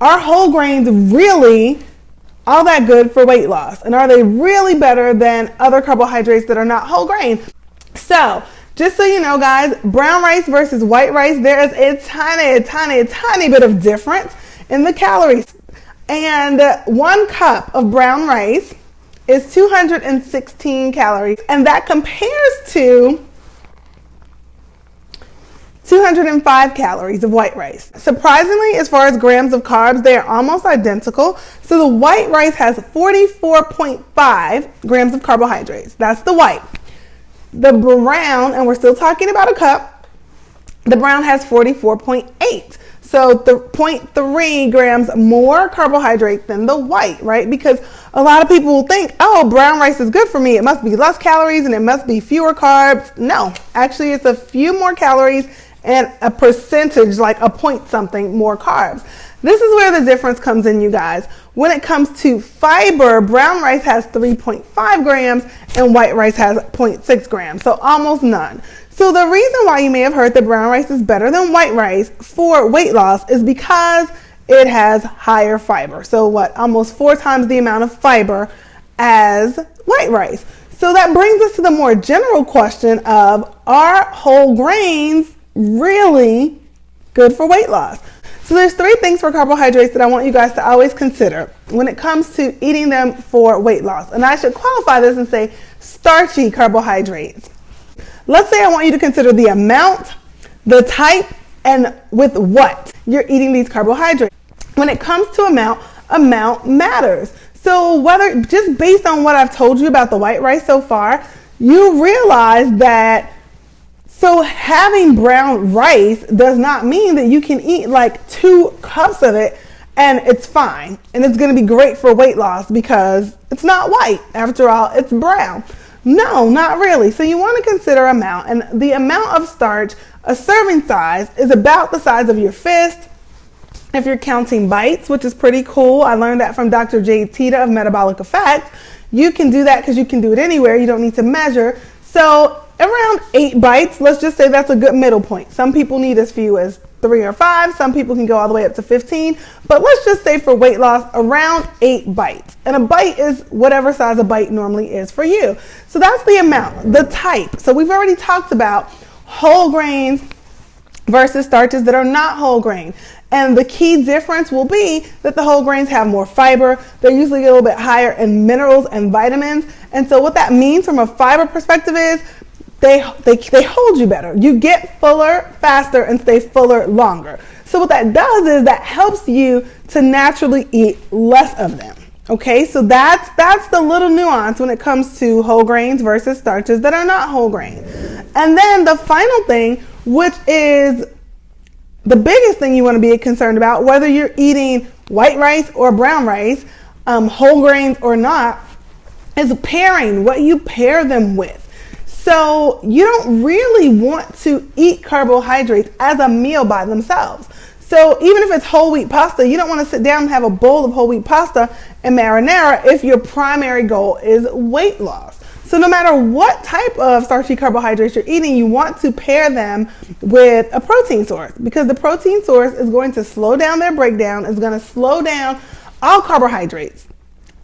are whole grains really all that good for weight loss? And are they really better than other carbohydrates that are not whole grain? So just so you know, guys, brown rice versus white rice, there is a tiny bit of difference in the calories. And 1 cup of brown rice is 216 calories, and that compares to 205 calories of white rice. Surprisingly, as far as grams of carbs, they are almost identical. So the white rice has 44.5 grams of carbohydrates. That's the white. The brown, and we're still talking about a cup, the brown has 44.8. So the 0.3 grams more carbohydrate than the white, right? Because a lot of people will think, oh, brown rice is good for me. It must be less calories and it must be fewer carbs. No, actually it's a few more calories and a percentage, like a point something more carbs. This is where the difference comes in, you guys. When it comes to fiber, brown rice has 3.5 grams and white rice has 0.6 grams, so almost none. So the reason why you may have heard that brown rice is better than white rice for weight loss is because it has higher fiber. So almost 4 times the amount of fiber as white rice. So that brings us to the more general question of, are whole grains really good for weight loss? So there's 3 things for carbohydrates that I want you guys to always consider when it comes to eating them for weight loss. And I should qualify this and say starchy carbohydrates. Let's say I want you to consider the amount, the type, and with what you're eating these carbohydrates. When it comes to amount matters. So whether, just based on what I've told you about the white rice so far, you realize that so having brown rice does not mean that you can eat like 2 cups of it and it's fine and it's going to be great for weight loss because it's not white. After all, it's brown. No, not really. So you want to consider amount, and the amount of starch, a serving size, is about the size of your fist if you're counting bites, which is pretty cool. I learned that from Dr. Jade Teta of Metabolic Effects. You can do that because you can do it anywhere. You don't need to measure. So around 8 bites, let's just say that's a good middle point. Some people need as few as 3 or 5. Some people can go all the way up to 15. But let's just say for weight loss, around 8 bites. And a bite is whatever size a bite normally is for you. So that's the amount, the type. So we've already talked about whole grains versus starches that are not whole grain. And the key difference will be that the whole grains have more fiber. They're usually a little bit higher in minerals and vitamins. And so what that means from a fiber perspective is they hold you better. You get fuller faster and stay fuller longer. So what that does is that helps you to naturally eat less of them. Okay, so that's the little nuance when it comes to whole grains versus starches that are not whole grain. And then the final thing, which is the biggest thing you want to be concerned about, whether you're eating white rice or brown rice, whole grains or not, is pairing, what you pair them with. So you don't really want to eat carbohydrates as a meal by themselves. So even if it's whole wheat pasta, you don't want to sit down and have a bowl of whole wheat pasta and marinara if your primary goal is weight loss. So no matter what type of starchy carbohydrates you're eating, you want to pair them with a protein source, because the protein source is going to slow down their breakdown, is going to slow down all carbohydrates.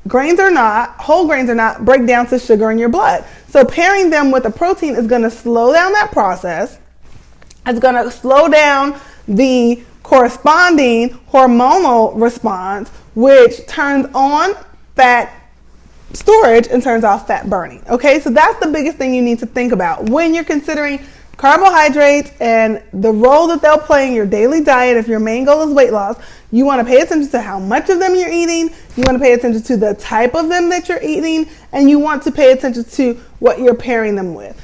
Grains or not, whole grains or not, break down to sugar in your blood. So pairing them with a protein is going to slow down that process. It's going to slow down the corresponding hormonal response, which turns on fat storage and turns off fat burning. Okay, so that's the biggest thing you need to think about when you're considering carbohydrates and the role that they'll play in your daily diet. If your main goal is weight loss, you want to pay attention to how much of them you're eating, you want to pay attention to the type of them that you're eating, and you want to pay attention to what you're pairing them with.